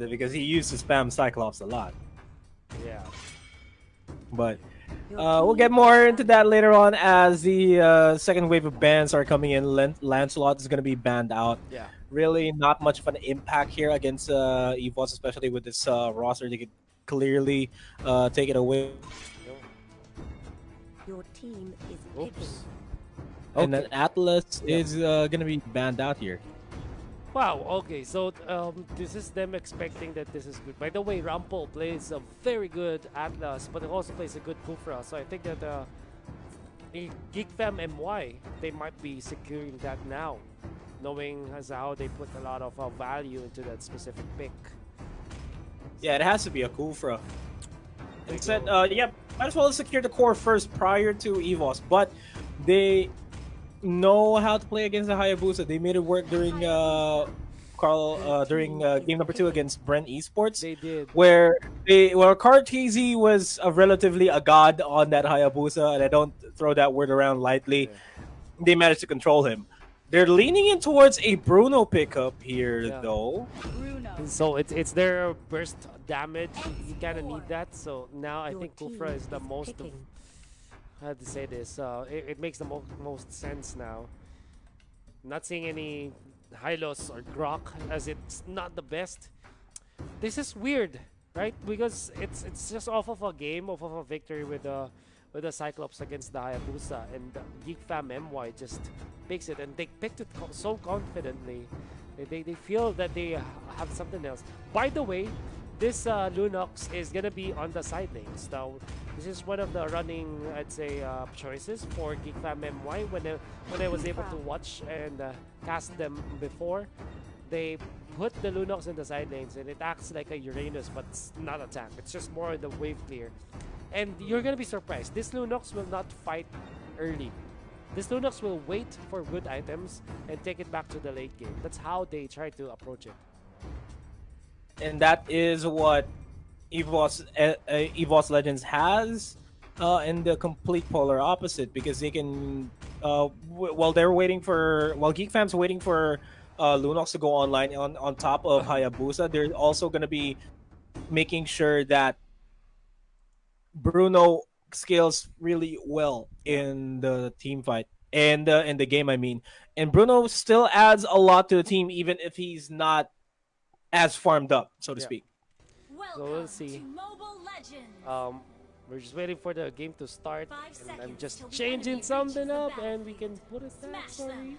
it because he used to spam Cyclops a lot. Yeah. But we'll get more into that later on as the second wave of bans are coming in. Lancelot is going to be banned out. Yeah. Really not much of an impact here against EVOS, especially with this roster. They could clearly take it away. No. Your team is Oops. picking. And then Okay. Atlas Yep. is going to be banned out here. Wow, okay, so this is them expecting that this is good. By the way, Rampol plays a very good Atlas, but it also plays a good Kufra. So I think that the GeekFam MY, they might be securing that now, knowing as how they put a lot of value into that specific pick. Yeah, it has to be a Kufra. They Instead, go- yeah, might as well secure the core first prior to EVOS. But they know how to play against the Hayabusa. They made it work during game number 2 against Brent Esports, They did. where Kartizi was relatively a god on that Hayabusa, and I don't throw that word around lightly. Yeah. They managed to control him. They're leaning in towards a Bruno pickup here, Yeah. though. So it's their burst damage. You kind of need that. So now I Your think team Kufra is the most. picking. How to say this? It makes the most sense now. Not seeing any Hylos or Grok as it's not the best. This is weird, right? Because it's just off of a game, off of a victory with the Cyclops against the Hayabusa, and GeekFam MY just picks it, and they picked it so confidently. They feel that they have something else. By the way, this Lunox is gonna be on the side lanes. Now, this is one of the running, I'd say, choices for GeekFam MY. When I was able to watch and cast them before, they put the Lunox in the side lanes, and it acts like a Uranus, but it's not a tank. It's just more the wave clear. And you're gonna be surprised. This Lunox will not fight early. This Lunox will wait for good items and take it back to the late game. That's how they try to approach it. And that is what EVOS Legends has, and the complete polar opposite, because they can while GeekFam's waiting for Lunox to go online on top of Hayabusa, they're also going to be making sure that Bruno scales really well in the team fight and in the game, I mean. And Bruno still adds a lot to the team, even if he's not as farmed up, so to Yeah. speak. So we'll see. We're just waiting for the game to start, and I'm just changing something up, and we can put it back. Sorry.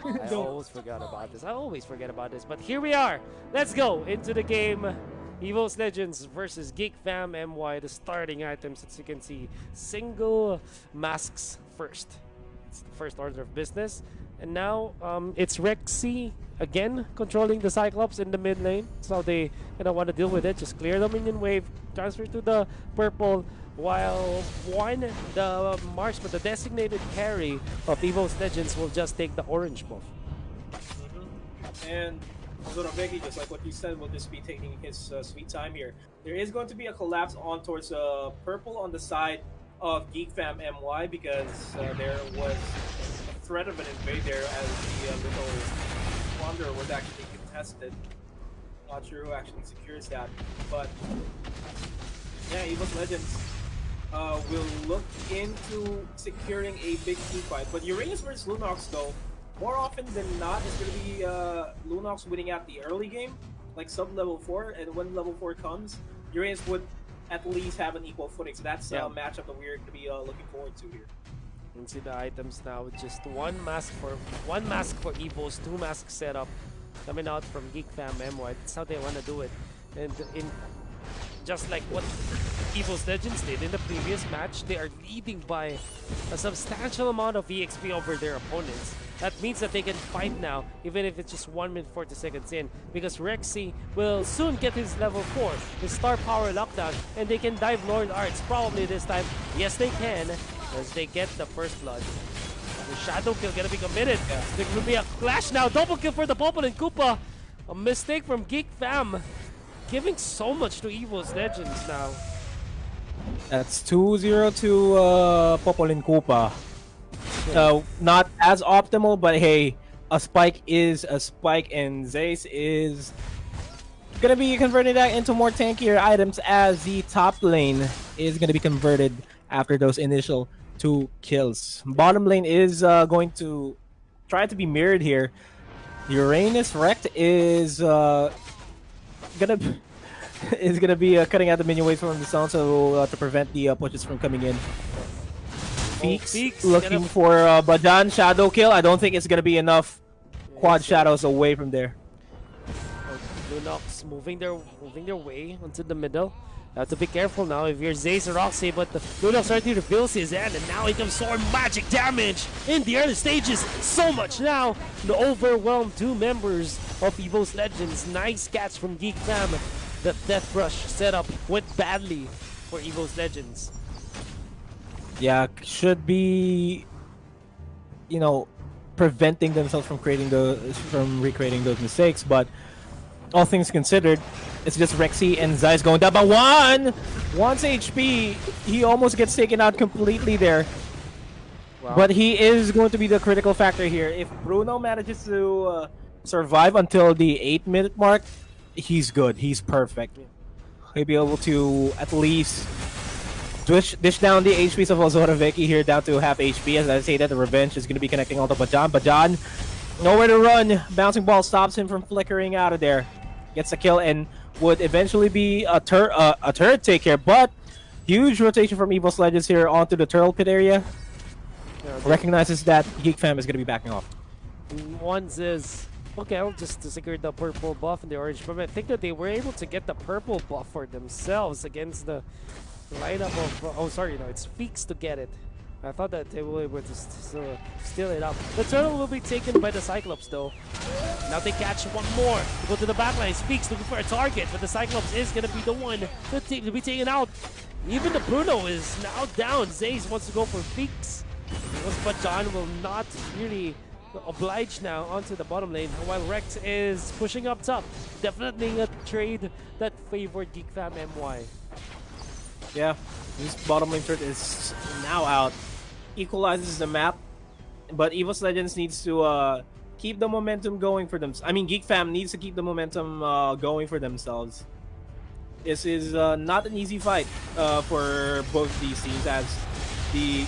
I always forgot about this. I always forget about this, but here we are. Let's go into the game. EVOS Legends versus GeekFam MY. The starting items, as you can see, single masks first. It's the first order of business. And now it's Rexy again controlling the Cyclops in the mid lane. So they want to deal with it. Just clear the minion wave, transfer to the purple, while the marksman, the designated carry of EVOS Legends, will just take the orange buff. And Zoroveki, just like what you said, will just be taking his sweet time here. There is going to be a collapse on towards purple on the side of GeekFam MY, because there was a threat of an invade there as the little Wanderer was actually contested. Not sure who actually secures that, but yeah, EVOS Legends will look into securing a big team fight. But Uranus versus Lunox, though, more often than not, is going to be Lunox winning at the early game, like sub level 4, and when level 4 comes, Uranus would at least have an equal footing. So that's a matchup that we're going to be looking forward to here. You can see the items now. Just one mask for EVOS, 2 masks setup coming out from GeekFam MY. That's how they want to do it. And just like what EVOS Legends did in the previous match, they are leading by a substantial amount of EXP over their opponents. That means that they can fight now, even if it's just 1 minute 40 seconds in, because Rexy will soon get his level 4, his star power lockdown, and they can dive Lord Arts probably this time. Yes, they can, as they get the first blood. The shadow kill gonna be committed. There will be a clash now. Double kill for the Popol and Koopa. A mistake from GeekFam, giving so much to EVOS Legends now. That's 2-0 to Popolin Koopa. Not as optimal, but hey, a spike is a spike, and Zace is gonna be converting that into more tankier items as the top lane is gonna be converted after those initial 2 kills. Bottom lane is going to try to be mirrored here. Uranus Rect is gonna is gonna be cutting out the minion waves from the zone so to prevent the pushes from coming in. Feeks Feeks looking gonna- for Bajan shadow kill. I don't think it's gonna be enough. Quad shadows away from there. Lunox moving their way onto the middle. Have to be careful now if you're Zay's or Roxy, but the Lunox starting to reveal his hand, and now he comes sword magic damage in the early stages. So much now. The overwhelmed 2 members of EVOS Legends. Nice catch from Geek Fam. The Death Rush setup went badly for EVOS Legends. Yeah, should be, you know, preventing themselves from recreating those mistakes. But all things considered, it's just Rexy and Zeiss going down. But one's HP, he almost gets taken out completely there. Wow. But he is going to be the critical factor here. If Bruno manages to survive until the 8-minute mark, he's good. He's perfect. He'll be able to at least dish down the HPs of Ozoraveki here down to half HP. As I say that, the revenge is going to be connecting all to Bajan. Bajan, nowhere to run. Bouncing ball stops him from flickering out of there. Gets a kill and would eventually be a turret take here. But huge rotation from EVOS Legends here onto the turtle pit area. Recognizes that Geek Fam is going to be backing off. One says, okay, I'll just secure the purple buff and the orange, but I think that they were able to get the purple buff for themselves against the lineup of, oh sorry, no, it's Feeks to get it. I thought that they were able to steal it up. The turtle will be taken by the Cyclops though. Now they catch one more. Go to the backline. Feeks looking for a target, but the Cyclops is going to be the one to be taken out. Even the Bruno is now down. Zaze wants to go for Feeks, but John will not really oblige now onto the bottom lane, while Rex is pushing up top. Definitely a trade that favored Geek Fam MY. Yeah, this bottom lane turret is now out. Equalizes the map, but EVOS Legends needs to keep the momentum going for them. I mean, Geek Fam needs to keep the momentum going for themselves. This is not an easy fight for both these teams, as the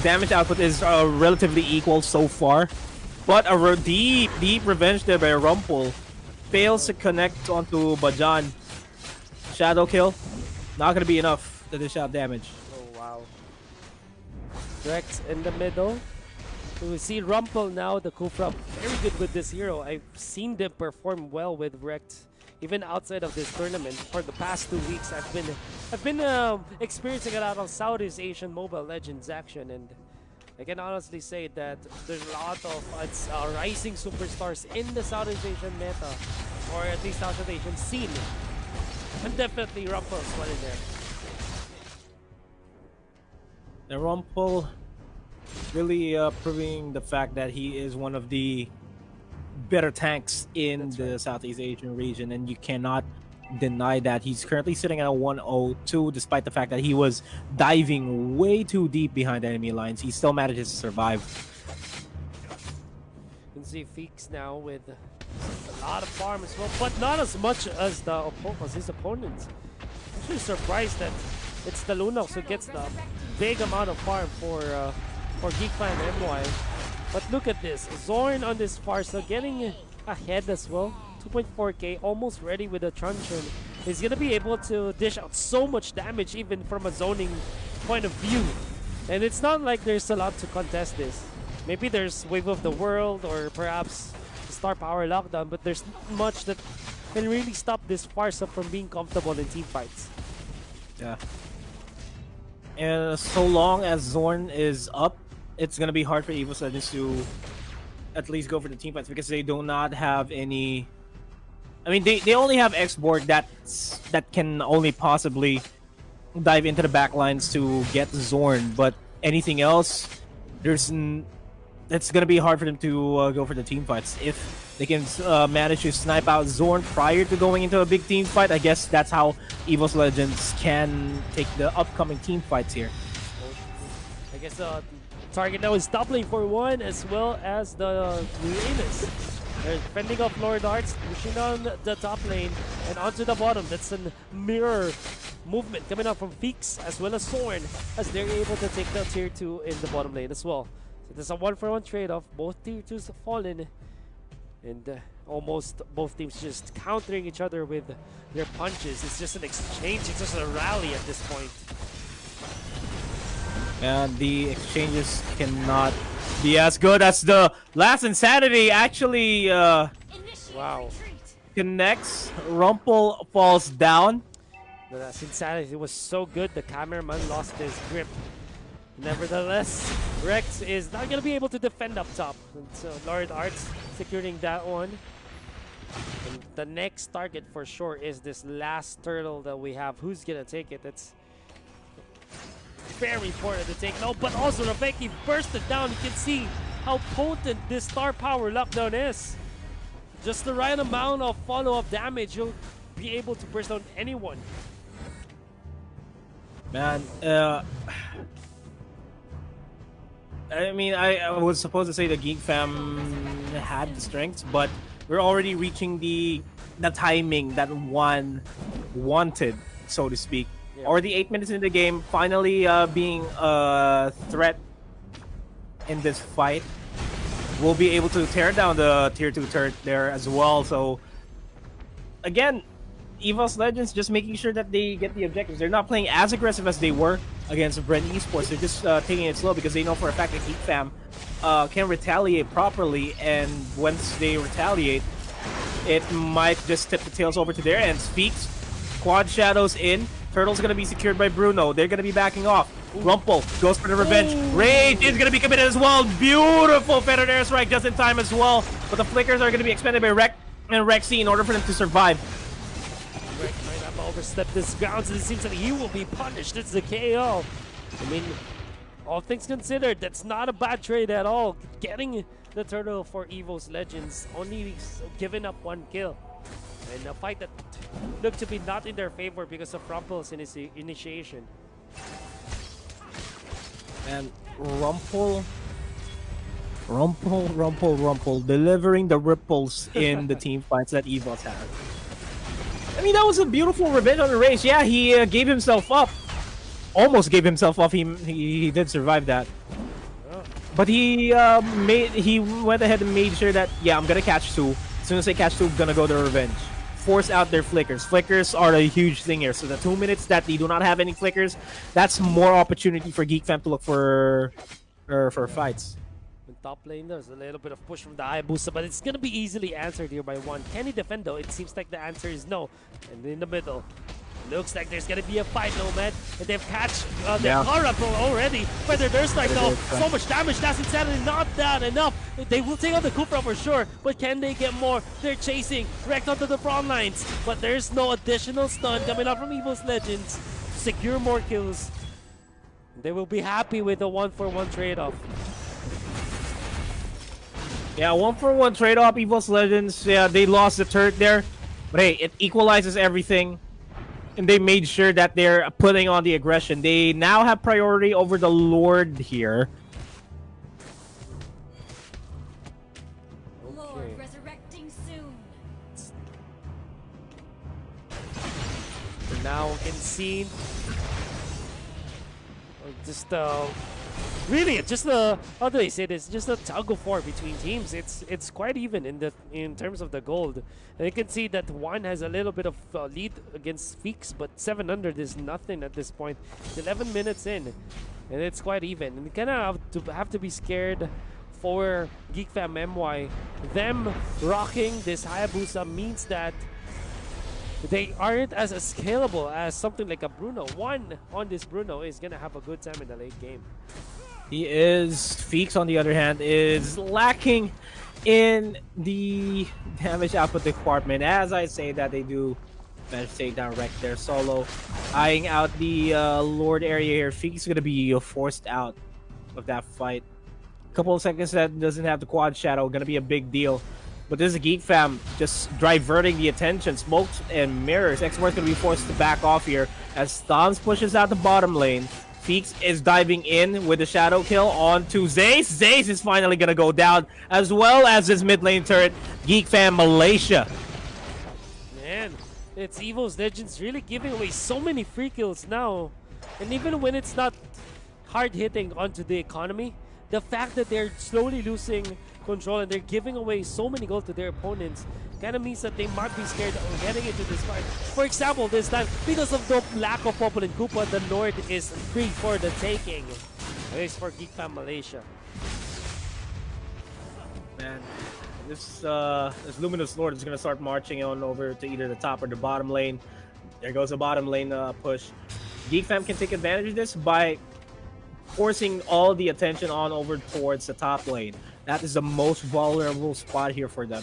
damage output is relatively equal so far. But a deep revenge there by Rumpel fails to connect onto Bajan. Shadow kill. Not gonna be enough to dish out damage. Oh wow. Rex in the middle. We see Rumpel now, the Kufra, very good with this hero. I've seen them perform well with Rex, even outside of this tournament. For the past 2 weeks, I've been experiencing a lot of Southeast Asian Mobile Legends action, and I can honestly say that there's a lot of rising superstars in the Southeast Asian meta, or at least Southeast Asian scene. And definitely Rumpel's one in there. The Rumpel really proving the fact that he is one of the better tanks in the Southeast Asian region, and you cannot deny that. He's currently sitting at a 102, despite the fact that he was diving way too deep behind enemy lines. He still manages to survive. You can see Feeks now with a lot of farm as well, but not as much as his opponents. I'm actually surprised that it's the Lunox who gets the big amount of farm for Geek Fam MY. But look at this, Zorn on this far, so getting ahead as well. 2.4k, almost ready with a truncheon. He's gonna be able to dish out so much damage even from a zoning point of view. And it's not like there's a lot to contest this. Maybe there's Wave of the World or perhaps Star Power Lockdown, but there's not much that can really stop this Farsa from being comfortable in team fights. Yeah. And so long as Zorn is up, it's gonna be hard for EVOS Legends to at least go for the team fights, because they do not have any. I mean, they only have X-Borg that can only possibly dive into the back lines to get Zorn, but anything else, it's gonna be hard for them to go for the team fights. If they can manage to snipe out Zorn prior to going into a big team fight, I guess that's how EVOS Legends can take the upcoming team fights here. I guess target now is top lane for one, as well as the Uranus. They're fending off Lord Arts, pushing on the top lane and onto the bottom. That's a mirror movement coming out from Feeks as well as Zorn, as they're able to take the tier 2 in the bottom lane as well. So there's a 1-for-1 trade-off. Both tier 2s have fallen, and almost both teams just countering each other with their punches. It's just an exchange, it's just a rally at this point. And the exchanges cannot be as good as the last Insanity actually Wow. connects. Rumpel falls down. The last Insanity was so good, the cameraman lost his grip. Nevertheless, Rex is not going to be able to defend up top. And so Lord Arts securing that one. And the next target for sure is this last turtle that we have. Who's going to take it? That's very important to take. No, but also Rebecca bursted down. You can see how potent this star power lockdown is. Just the right amount of follow-up damage, you'll be able to burst down anyone. Man, I mean, I was supposed to say the Geek fam had the strengths, but we're already reaching the timing that one wanted, so to speak. Yeah. Already 8 minutes into the game, finally being a threat in this fight. We'll be able to tear down the tier 2 turret there as well. So again, EVOS Legends just making sure that they get the objectives. They're not playing as aggressive as they were against Brent Esports. They're just taking it slow because they know for a fact that Geek fam can retaliate properly, and once they retaliate, it might just tip the tails over to their end. Speaks, quad shadows in. Turtle's gonna be secured by Bruno. They're gonna be backing off. Rumpel goes for the revenge. Rage is gonna be committed as well. Beautiful feathered airstrike just in time as well. But the flickers are gonna be expended by Rek and Rexy in order for them to survive. Rek might have overstepped this grounds, and it seems that he will be punished. It's the KO. I mean, all things considered, that's not a bad trade at all. Getting the turtle for EVOS Legends, only giving up 1 kill. And a fight that looked to be not in their favor because of Rumpel's initiation. And Rumpel, delivering the ripples in the team fights that EVOS had. I mean, that was a beautiful revenge on the race. Yeah, he gave himself up. Almost gave himself up. He did survive that. Oh. But he went ahead and made sure that, yeah, I'm gonna catch 2. As soon as I catch 2, I'm gonna go to revenge. Force out their flickers. Flickers are a huge thing here. So the 2 minutes that they do not have any flickers, that's more opportunity for Geek fam to look for fights. In top lane, there's a little bit of push from the Hayabusa, but it's going to be easily answered here by one. Can he defend though? It seems like the answer is no. And in the middle, looks like there's going to be a fight, Nomad. And they've catched their car up already. But there's like, no, so much damage. That's insanity. Not that enough. They will take out the Kufra for sure, but can they get more? They're chasing Wrecked onto the front lines, but there's no additional stun coming out from EVOS Legends. Secure more kills. They will be happy with a 1-for-1 trade-off. Yeah, 1-for-1 trade-off. EVOS Legends, yeah, they lost the turret there, but hey, it equalizes everything. And they made sure that they're putting on the aggression. They now have priority over the Lord here. Lord resurrecting soon. So now in scene, just really, it's just how do I say this? Just a tug of war between teams. It's quite even in terms of the gold. And you can see that one has a little bit of lead against Feeks, but 700 is nothing at this point. It's 11 minutes in, and it's quite even. And you kind of have to be scared for Geek Fam MY. Them rocking this Hayabusa means that they aren't as scalable as something like a Bruno. One on this Bruno is gonna have a good time in the late game. He is. Feeks, on the other hand, is lacking in the damage output department. As I say that, they do manage to take down Wreck there solo. Eyeing out the Lord area here. Feeks is going to be forced out of that fight. A couple of seconds that doesn't have the quad shadow. Going to be a big deal. But this is a Geek fam just diverting the attention. Smokes and mirrors. X-Mor's going to be forced to back off here as Thoms pushes out the bottom lane. Feeks is diving in with the shadow kill onto Zace. Zace is finally going to go down, as well as his mid lane turret. Geek Fam Malaysia. Man, it's EVOS Legends really giving away so many free kills now. And even when it's not hard hitting onto the economy, the fact that they're slowly losing control and they're giving away so many gold to their opponents kind of means that they might be scared of getting into this fight. For example, this time, because of the lack of Popol and Koopa, the Lord is free for the taking. At least for Geek Fam Malaysia. Man, this Luminous Lord is gonna start marching on over to either the top or the bottom lane. There goes the bottom lane push. Geek Fam can take advantage of this by forcing all the attention on over towards the top lane. That is the most vulnerable spot here for them.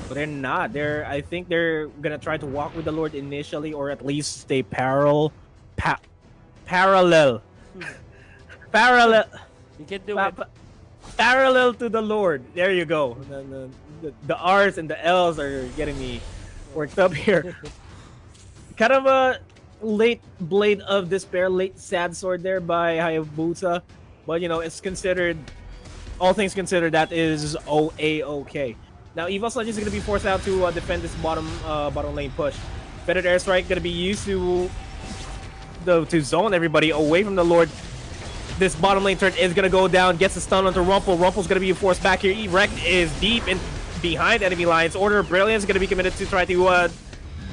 But they're not. I think they're gonna try to walk with the Lord initially, or at least stay parallel. Parallel. You can do it. Parallel to the Lord. There you go. The R's and the L's are getting me worked up here. Kind of a late Blade of Despair, late sad sword there by Hayabusa. But, you know, it's considered, all things considered, that is okay. Now, EVOS Legends is going to be forced out to defend this bottom lane push. Feathered Airstrike going to be used to zone everybody away from the Lord. This bottom lane turn is going to go down, gets a stun onto Rumple. Rumple's going to be forced back here. Erect is deep and behind enemy lines. Order of Brilliance is going to be committed to try to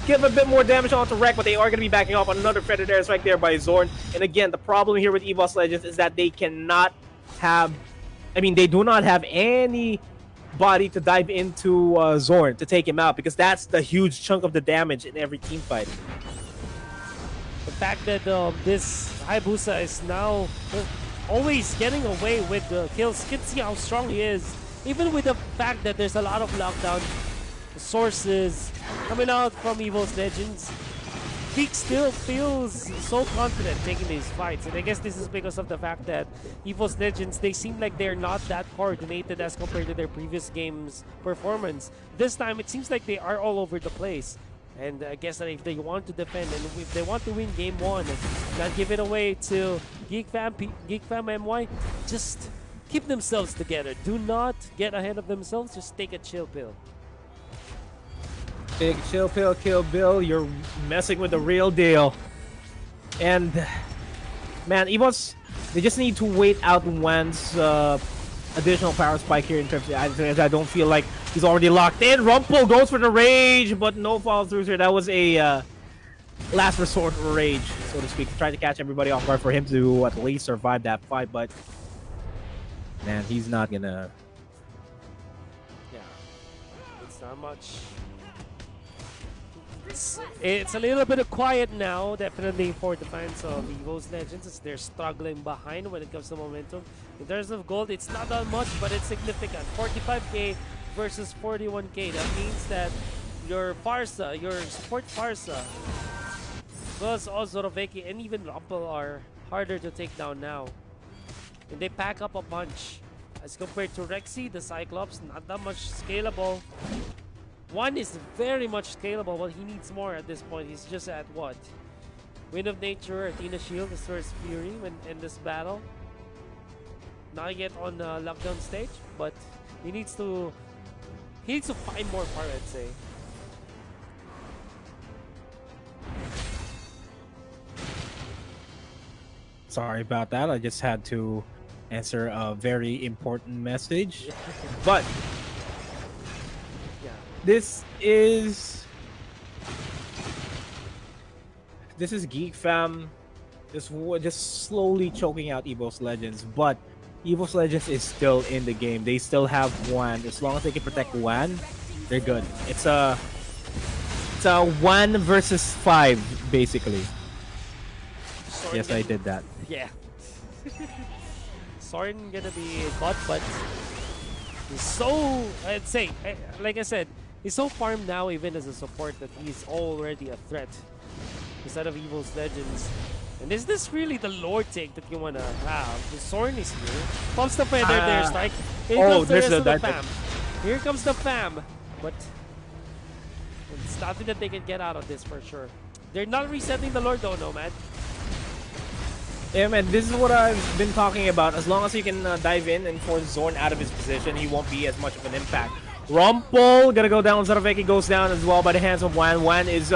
give a bit more damage onto Wreck, but they are going to be backing off on another Feathered Airstrike there by Zorn. And again, the problem here with EVOS Legends is that they cannot have, they do not have any body to dive into Zorn to take him out, because that's the huge chunk of the damage in every team fight. The fact that this Hayabusa is now always getting away with the kills, you can see how strong he is. Even with the fact that there's a lot of lockdown sources coming out from EVOS Legends, Geek still feels so confident taking these fights. And I guess this is because of the fact that EVOS Legends, they seem like they're not that coordinated as compared to their previous game's performance. This time, it seems like they are all over the place. And I guess that if they want to defend and if they want to win game 1, not give it away to Geek Fam MY, just keep themselves together. Do not get ahead of themselves. Just take a chill pill. Take a chill pill, Kill Bill. You're messing with the real deal. And, man, EVOS, they just need to wait out Wan's additional power spike here in terms of, I don't feel like he's already locked in. Rumple goes for the rage, but no follow throughs here. That was a last resort rage, so to speak, to try to catch everybody off guard for him to at least survive that fight. But man, he's not gonna. Yeah, it's not much. It's a little bit of quiet now, definitely for the fans of EVOS Legends, as they're struggling behind when it comes to momentum. In terms of gold, it's not that much, but it's significant. 45k versus 41k. That means that your Farsa, your support Farsa, plus Ozoroveki and even Rumple are harder to take down now. And they pack up a bunch. As compared to Rexy, the Cyclops, not that much scalable. One is very much scalable, but he needs more at this point. He's just at what? Wind of Nature, Athena Shield, the Source Fury when in this battle. Not yet on the lockdown stage, but he needs to find more power, I'd say. Sorry about that. I just had to answer a very important message. But Yeah. this is Geek Fam just slowly choking out EVOS Legends, but EVOS Legends is still in the game. They still have Wan. As long as they can protect Wan, they're good. It's a 1 versus 5 basically. Soren Yes, I did that. Yeah. Soren gonna be bot, but he's so, I'd say, like I said, he's so farmed now even as a support that he's already a threat instead of EVOS Legends. And is this really the Lord take that you wanna have? The Soren is here. Pumps the feather there, Strike. Here comes the rest of the fam. Here comes the fam. But it's nothing that they can get out of this for sure. They're not resetting the Lord though, Nomad. Yeah, man, this is what I've been talking about. As long as he can dive in and force Zorn out of his position, he won't be as much of an impact. Rumpel gonna go down. Zoroveki goes down as well by the hands of Wan. Wan is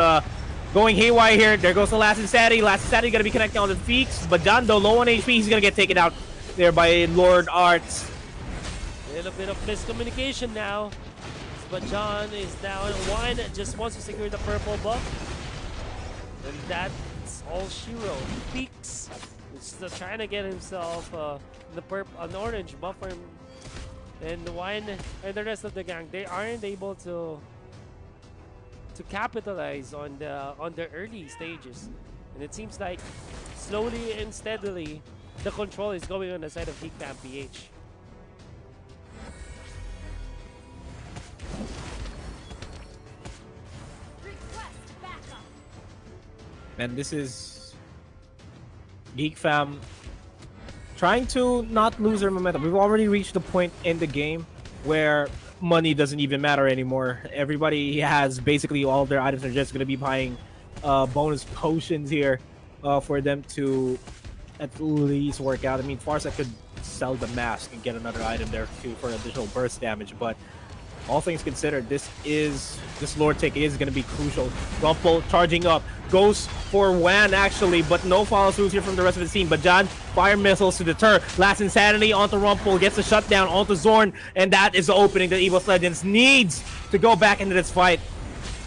going haywire here. There goes the Last Insanity. Last Insanity gonna be connecting on the Feeks. But John, though, low on HP, he's gonna get taken out there by Lord Arts. A little bit of miscommunication now. But John is down. One just wants to secure the purple buff. And that's all Shiro. Feeks is still trying to get himself an orange buff for him. And Wine and the rest of the gang, they aren't able to capitalize on the early stages. And it seems like slowly and steadily the control is going on the side of Geek Fam PH. And this is Geek Fam trying to not lose their momentum. We've already reached the point in the game where money doesn't even matter anymore. Everybody has basically all of their items are just going to be buying bonus potions here for them to at least work out. I mean, Farsa could sell the mask and get another item there too for additional burst damage, but all things considered, this Lord take is going to be crucial. Rumpel charging up, goes for Wan actually, but no follow-throughs here from the rest of the team. But John, fire missiles to deter. Last Insanity onto Rumpel, gets the shutdown onto Zorn, and that is the opening that EVOS Legends needs to go back into this fight.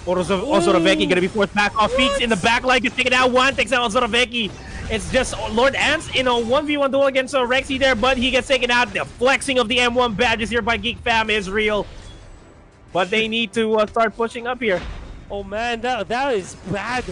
Zoroveki going to be forced back off. Feeks in the back line, gets taken out. One takes out Zoroveki. It's just Lord Ants in a 1v1 duel against Rexy there, but he gets taken out. The flexing of the M1 badges here by Geek Fam is real. But they need to start pushing up here. Oh man, that is bad.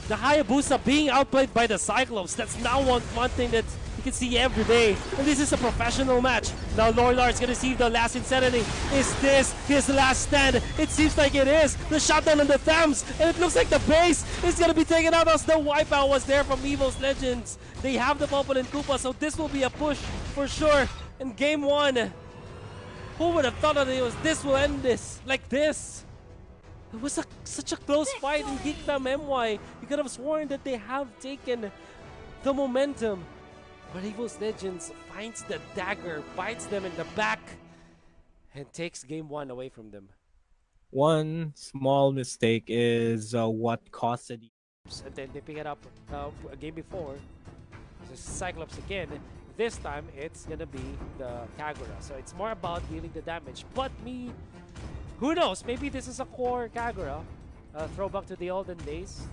The Hayabusa being outplayed by the Cyclops, that's now one thing that you can see every day. And this is a professional match. Now Lord Lart's gonna see the Last Insanity. Is this his last stand? It seems like it is. The shutdown on the Thames, and it looks like the base is gonna be taken out as the wipeout was there from EVOS Legends. They have the Bubble and Koopa, so this will be a push for sure in game one. Who would have thought that this will end like this? It was such a close fight in Geek Fam MY. You could have sworn that they have taken the momentum. But EVOS Legends finds the dagger, bites them in the back, and takes game one away from them. One small mistake is what costed. And then they pick it up a game before. This is Cyclops again. This time, it's gonna be the Kagura. So it's more about dealing the damage. But who knows? Maybe this is a core Kagura. Throwback to the olden days.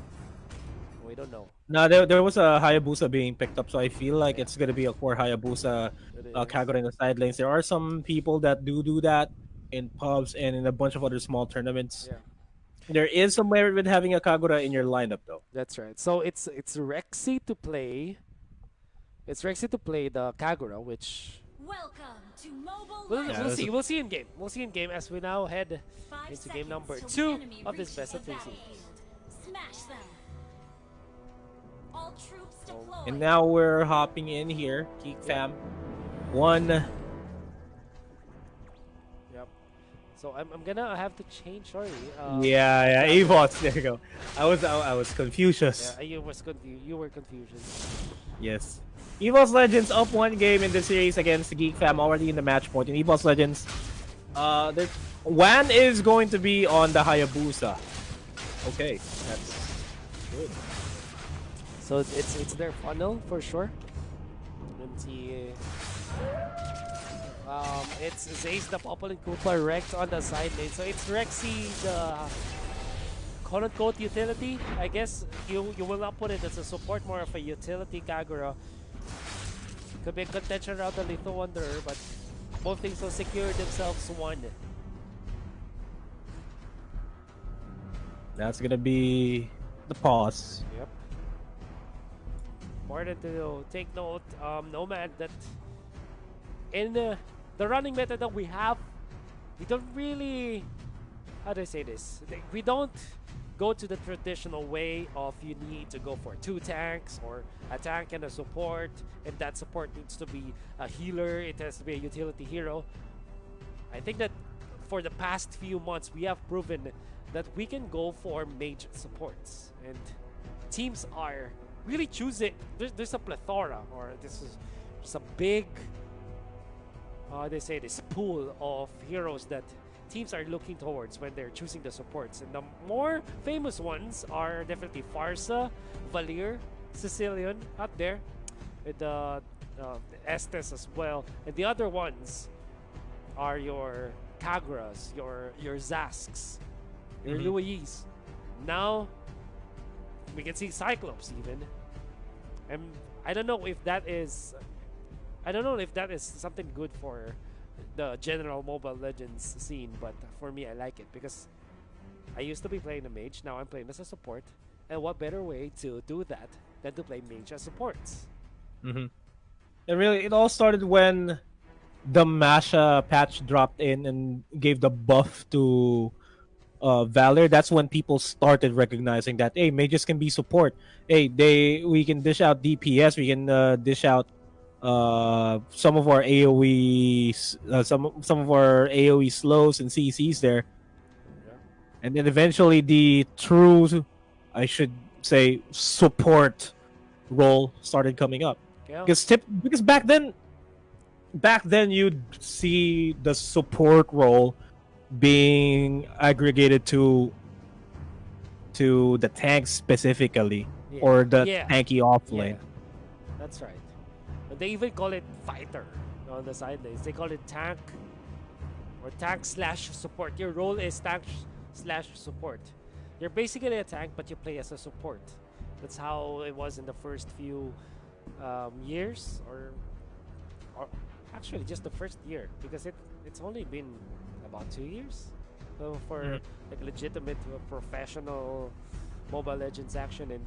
We don't know. No, there was a Hayabusa being picked up, so I feel like it's gonna be a core Hayabusa Kagura in the side lanes. There are some people that do that in pubs and in a bunch of other small tournaments. Yeah. There is some merit with having a Kagura in your lineup, though. That's right. So it's Rexy to play. It's Rexy to play the Kagura, which Welcome to mobile. we'll see. We'll see in game. We'll see in game as we now head into game number 2 of this best of 3 series. Smash them. All troops deployed. And now we're hopping in here, Geek Fam. One. Yep. So I'm gonna have to change. Sorry. Yeah, EVOS. There you go. I was Confucius. Yeah, you was confused. You were Confucius. Yes. EVOS Legends up one game in the series against the Geek Fam, already in the match point. In EVOS Legends, Wan is going to be on the Hayabusa. Okay, that's good. So it's their funnel for sure. Let's see. It's Zaze the Popple and Koopa Rex on the side lane. So it's Rexy the quote-unquote utility. I guess you will not put it as a support, more of a utility Kagura. Could be a contention around the Lethal Wanderer, but both things will secure themselves one. That's gonna be the pause. Yep. Important to take note, Nomad, that in the running method that we have, we don't really, how do I say this? We don't go to the traditional way of you need to go for 2 tanks or a tank and a support, and that support needs to be a healer, it has to be a utility hero. I think that for the past few months we have proven that we can go for mage supports, and teams are really choosing. There's a plethora, or this is just a big, they say this pool of heroes that teams are looking towards when they're choosing the supports. And the more famous ones are definitely Farsa, Valir, Sicilian out there, with Estes as well. And the other ones are your Kagras, your Zasks, your Luis. Now we can see Cyclops even. And I don't know if that is something good for the general Mobile Legends scene, but for me I like it because I used to be playing a mage, now I'm playing as a support, and what better way to do that than to play mage as supports? It all started when the Masha patch dropped in and gave the buff to Valor. That's when people started recognizing that hey, mages can be support. Hey, we can dish out DPS. We can dish out some of our AOE some of our AOE slows and CCs there. Yeah. And then eventually the true, I should say, support role started coming up. Yeah. Because back then you'd see the support role being aggregated to the tanks specifically, Yeah. or the Yeah. tanky off Yeah, lane. that's right. And they even call it fighter on the side lanes. They call it tank or tank slash support. Your role is tank slash support. You're basically a tank, but you play as a support. That's how it was in the first few years, or actually just the first year, because it's only been about 2 years for like legitimate professional Mobile Legends action. And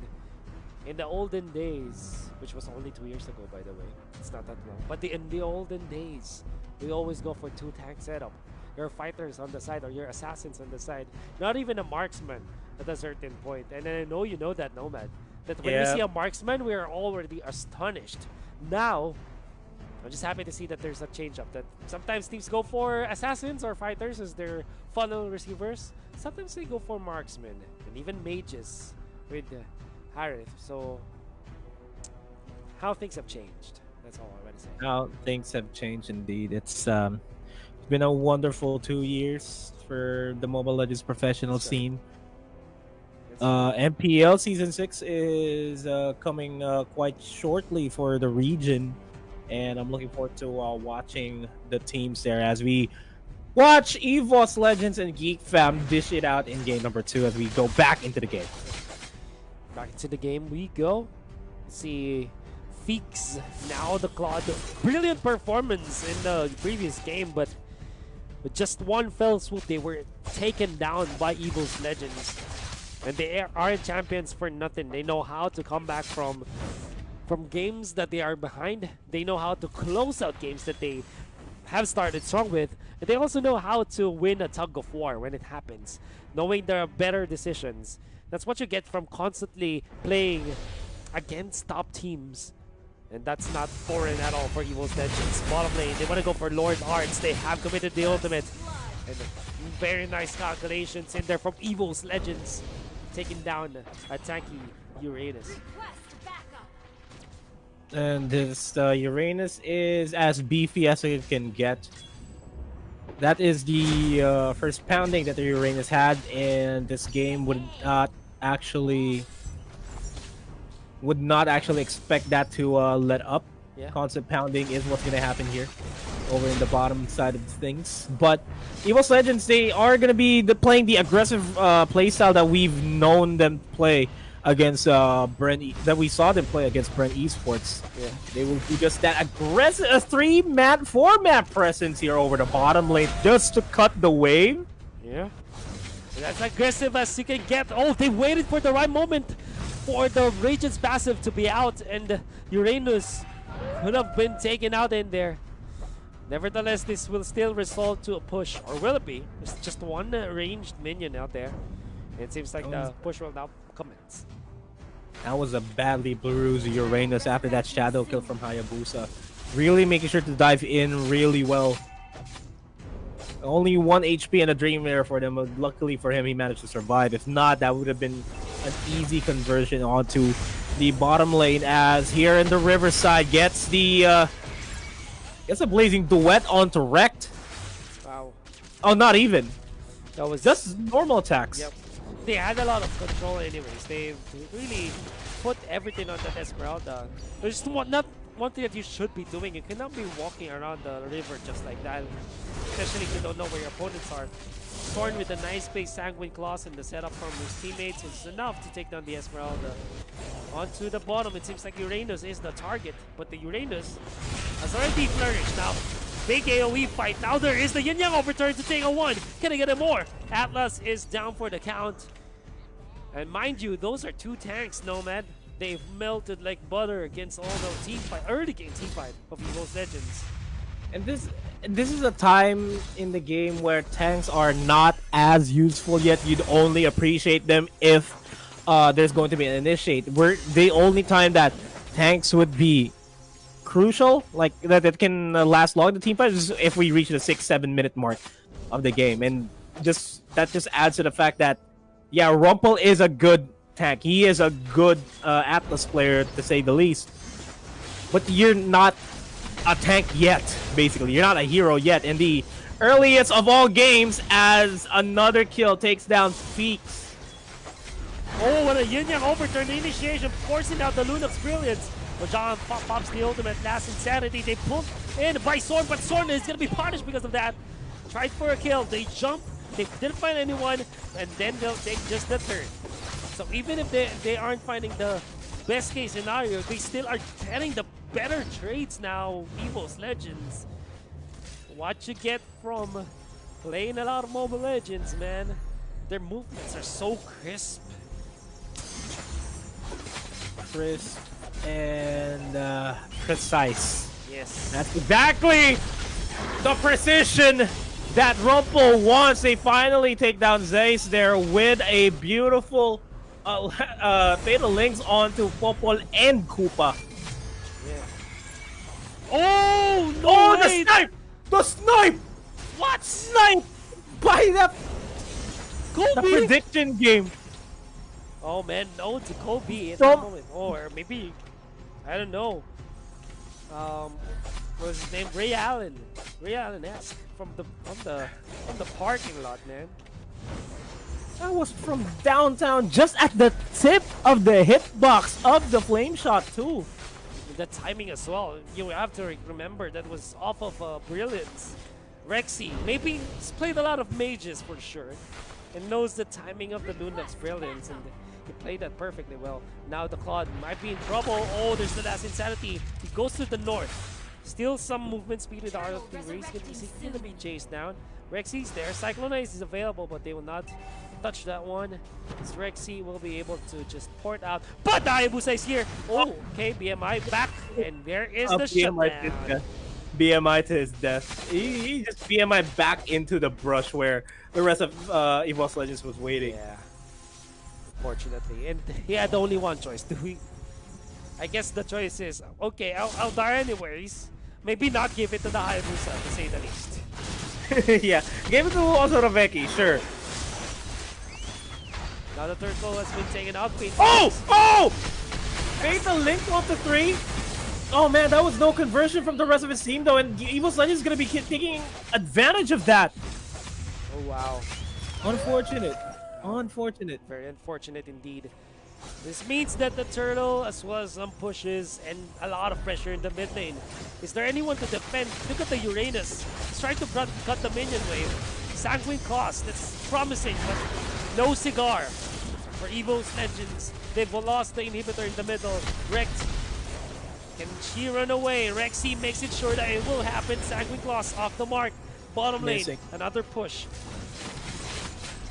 in the olden days, which was only 2 years ago, by the way, it's not that long, but in the olden days, we always go for 2 tank setup. Your fighters on the side or your assassins on the side, not even a marksman at a certain point. And I know you know that, Nomad, that when we Yeah. see a marksman, we are already astonished. Now, I'm just happy to see that there's a change up, that sometimes teams go for assassins or fighters as their funnel receivers. Sometimes they go for marksmen and even mages with Harith. So how things have changed. That's all I want to say. How things have changed indeed. It's been a wonderful 2 years for the Mobile Legends professional That's right. scene. That's right. MPL Season 6 is coming quite shortly for the region, and I'm looking forward to watching the teams there as we watch EVOS Legends and Geek Fam dish it out in game number 2 as we go back into the game. Back into the game we go. See Feeks, now the Claude. Brilliant performance in the previous game, but with just one fell swoop, they were taken down by EVOS Legends. And they aren't champions for nothing. They know how to come back from games that they are behind. They know how to close out games that they have started strong with. And they also know how to win a tug of war when it happens, knowing there are better decisions. That's what you get from constantly playing against top teams. And that's not foreign at all for EVOS Legends. Bottom lane, they want to go for Lord Arts. They have committed the ultimate. And very nice calculations in there from EVOS Legends, taking down a tanky Uranus. Request backup. And this Uranus is as beefy as it can get. That is the first pounding that the Uranus had, and this game would not actually expect that to let up. Yeah. Constant pounding is what's going to happen here over in the bottom side of things. But EVOS Legends, they are going to be playing the aggressive playstyle that we've known them play against that we saw them play against Brent Esports. Yeah. They will do just that aggressive 4-map presence here over the bottom lane just to cut the wave. Yeah. And that's aggressive as you can get. Oh, they waited for the right moment for the Radiant's passive to be out, and Uranus could have been taken out in there. Nevertheless, this will still result to a push, or will it be? There's just one ranged minion out there. It seems like the push will now commence. That was a badly bruised Uranus after that shadow kill from Hayabusa. Really making sure to dive in really well. Only 1 HP and a Dream Mirror for them. Luckily for him, he managed to survive. If not, that would have been an easy conversion onto the bottom lane as here in the Riverside gets the gets a blazing duet onto Rect. Wow. Oh, not even. That was Just normal attacks. Yep. They had a lot of control anyways. They really put everything on that Esmeralda. There's not one thing that you should be doing. You cannot be walking around the river just like that. Especially if you don't know where your opponents are. Thorn with a nice base Sanguine Claws and the setup from his teammates is enough to take down the Esmeralda. Onto the bottom, it seems like Uranus is the target, but the Uranus has already flourished. Now, big AoE fight. Now there is the Yin Yang overturn to take a one. Can I get it more? Atlas is down for the count. And mind you, those are two tanks, Nomad. They've melted like butter against all the team fight, early game team fight of EVOS Legends. And this is a time in the game where tanks are not as useful yet. You'd only appreciate them if there's going to be an initiate. Where the only time that tanks would be crucial, like that it can last long, the team fight, is if we reach the 6-7 minute mark of the game. And that just adds to the fact that, yeah, Rumpel is a good tank. He is a good Atlas player, to say the least. But you're not a tank yet, basically. You're not a hero yet. In the earliest of all games, as another kill takes down Feeks. Oh, what a Yin Yang overturn. The initiation forcing out the Lunox Brilliance. But John pops the ultimate last insanity. They pull in by Sorn, but Sorn is going to be punished because of that. Tried for a kill. They jump. They didn't find anyone. And then they'll take just the third. So even if they aren't finding the best case scenario, they still are getting the better trades now, EVOS Legends. What you get from playing a lot of Mobile Legends, man. Their movements are so crisp. Crisp and precise. Yes. That's exactly the precision that Rumpel wants. They finally take down Zeiss there with a beautiful Fatal Links onto Popol and Koopa. Yeah. Oh, no Oh, the way. snipe! The snipe! What? Snipe! By the Kobe? prediction game. Oh man, no to Kobe at Don't- that moment. Or maybe, I don't know. What was his name? Ray Allen. Ray Allen-esque from the parking lot, man. That was from downtown, just at the tip of the hitbox of the flame shot too. The timing as well. You have to remember that was off of Brilliance. Rexy, maybe he's played a lot of mages for sure, and knows the timing of the Lunox Brilliance, and he played that perfectly well. Now the Claude might be in trouble. Oh, there's the last insanity. He goes to the north. Still some movement speed with RLP where he's going to be chased down. Rexy's there. Cyclonize is available, but they will not touch that one. As Rexy will be able to just port out. But Hayabusa is here. Oh, okay, BMI back. And there is the BMI to his shutdown. death. BMI to his death. He just BMI back into the brush where the rest of EVOS Legends was waiting. Yeah. Unfortunately. And he had only one choice. I guess the choice is, okay, I'll die anyways. Maybe not give it to the Hayabusa, to say the least. Yeah, gave it to also Raveki, sure. Now the turtle has been taken out. Oh! Oh! Fatal Link onto 3. Oh man, that was no conversion from the rest of his team though, and EVOS Legends is gonna be taking advantage of that. Oh wow. Unfortunate. Unfortunate. Very unfortunate indeed. This means that the turtle, as well as some pushes and a lot of pressure in the mid lane. Is there anyone to defend? Look at the Uranus. He's trying to cut the minion wave. Sanguine Cost, that's promising, but no cigar for EVOS Legends. They've lost the inhibitor in the middle. Rekt, can she run away? Rexy makes it sure that it will happen. Sanguine Claws off the mark. Bottom lane, Missing. another push.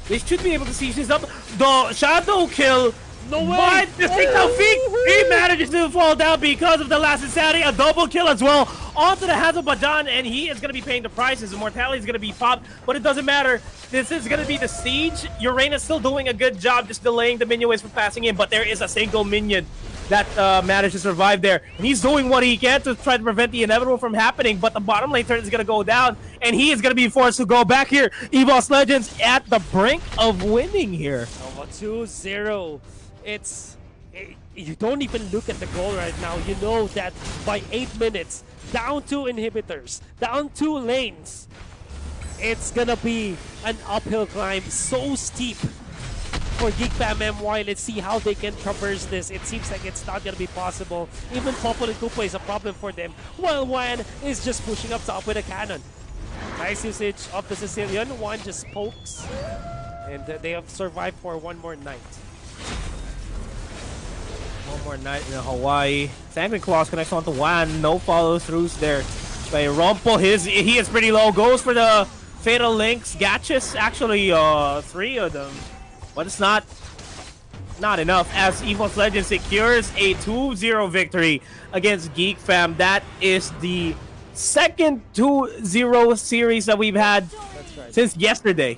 They should be able to seize this up. The shadow kill. No way! But the he manages to fall down because of the last insanity. A double kill as well onto the hands of Bajan, and he is going to be paying the price. His immortality is going to be popped, but it doesn't matter. This is going to be the siege. Uranus still doing a good job just delaying the minion waves from passing in, but there is a single minion that managed to survive there. And he's doing what he can to try to prevent the inevitable from happening, but the bottom lane turn is going to go down, and he is going to be forced to go back here. EVOS Legends at the brink of winning here. Almost 2-0. It's you don't even look at the goal right now. You know that by 8 minutes, down 2 inhibitors, down 2 lanes, it's gonna be an uphill climb so steep for Geek Fam MY. Let's see how they can traverse this. It seems like it's not gonna be possible. Even Popol and Koopa is a problem for them, while Wan is just pushing up top with a cannon. Nice usage of the Sicilian. One just pokes, and they have survived for one more night. One more night in Hawaii. Sangren Claws connects onto Wan. No follow-throughs there by Rumpel. He is pretty low. Goes for the Fatal Links. Gatches actually 3 of them. But it's not enough as EVOS Legends secures a 2-0 victory against Geek Fam. That is the second 2-0 series that we've had since yesterday.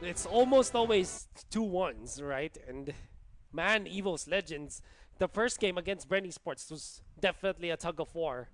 It's almost always 2-1s, right? And man, EVOS Legends, the first game against Brenny Sports was definitely a tug of war.